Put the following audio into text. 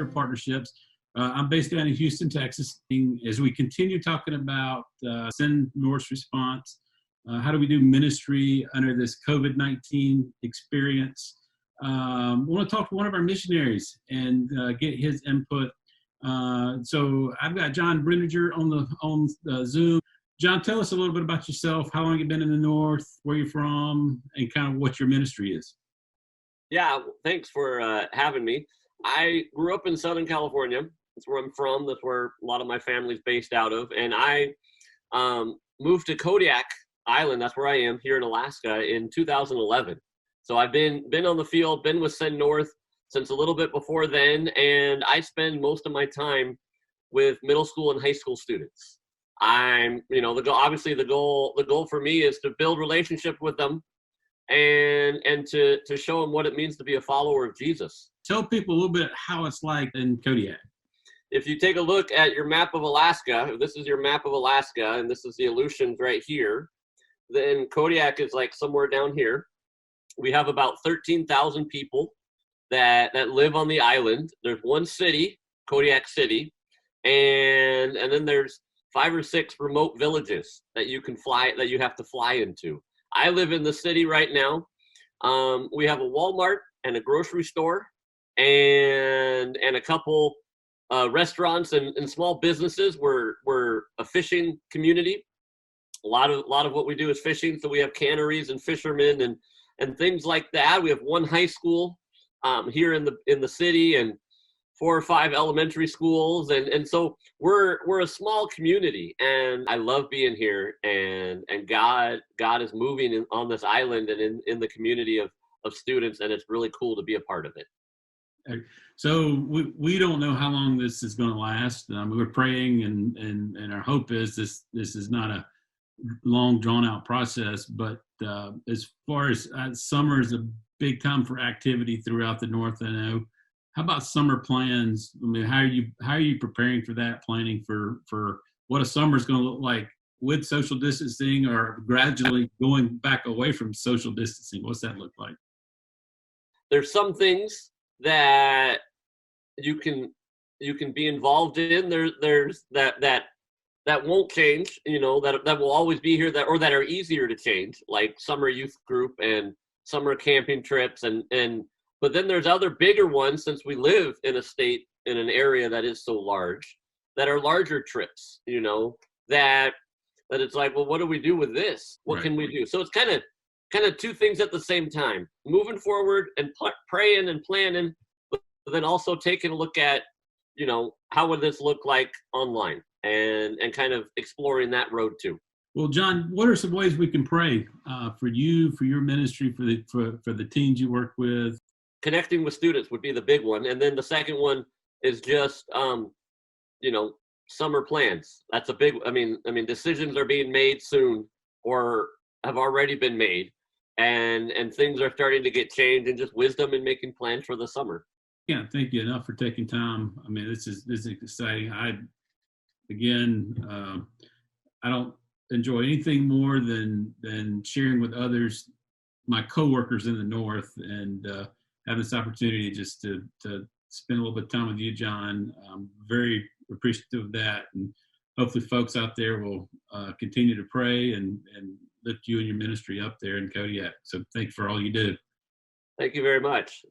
partnerships. I'm based down in Houston, Texas. As we continue talking about Send North's response, how do we do ministry under this COVID-19 experience? I want to talk to one of our missionaries and get his input. So I've got John Brenninger on the Zoom. John, tell us a little bit about yourself, how long you've been in the North, where you're from, and kind of what your ministry is. Yeah, thanks for having me. I grew up in Southern California. That's where I'm from. That's where a lot of my family's based out of. And I moved to Kodiak Island, that's where I am, here in Alaska, in 2011. So I've been on the field, been with Send North since a little bit before then, and I spend most of my time with middle school and high school students. I'm, obviously the goal for me is to build relationship with them and to show them what it means to be a follower of Jesus. Tell people a little bit how it's like in Kodiak. If you take a look at your map of Alaska, this is your map of Alaska, and this is the Aleutians right here, then Kodiak is like somewhere down here. We have about 13,000 people that live on the island. There's one city, Kodiak City, and then there's 5 or 6 remote villages that you have to fly into. I live in the city right now. We have a Walmart and a grocery store and a couple restaurants and small businesses. We're a fishing community. A lot of what we do is fishing. So we have canneries and fishermen and things like that. We have one high school here in the city and 4 or 5 elementary schools, and so we're a small community, and I love being here, and God is moving on this island and in the community of students, and it's really cool to be a part of it. So we don't know how long this is going to last. We're praying, and our hope is this is not a long drawn out process, but as far as summer is a big time for activity throughout the North, I know. How about summer plans? I mean, how are you preparing for that, planning for what a summer is going to look like with social distancing or gradually going back away from social distancing? What's that look like? There's some things that you can be involved in. There's that won't change, that will always be here, that are easier to change, like summer youth group and summer camping trips but then there's other bigger ones, since we live in a state, in an area that is so large, that are larger trips, that it's like, well, what do we do with this? What can we do? So it's kind of 2 things at the same time, moving forward and praying and planning, but then also taking a look at, how would this look like online and kind of exploring that road too. Well, John, what are some ways we can pray for you, for your ministry, for the teens you work with? Connecting with students would be the big one. And then the second one is just, summer plans. That's a big, I mean, decisions are being made soon or have already been made, and things are starting to get changed, and just wisdom in making plans for the summer. Yeah, thank you enough for taking time. I mean, this is exciting. I don't enjoy anything more than sharing with others, my coworkers in the North, and having this opportunity just to spend a little bit of time with you, John. I'm very appreciative of that, and hopefully folks out there will continue to pray and lift you and your ministry up there in Kodiak. So thank you for all you do. Thank you very much.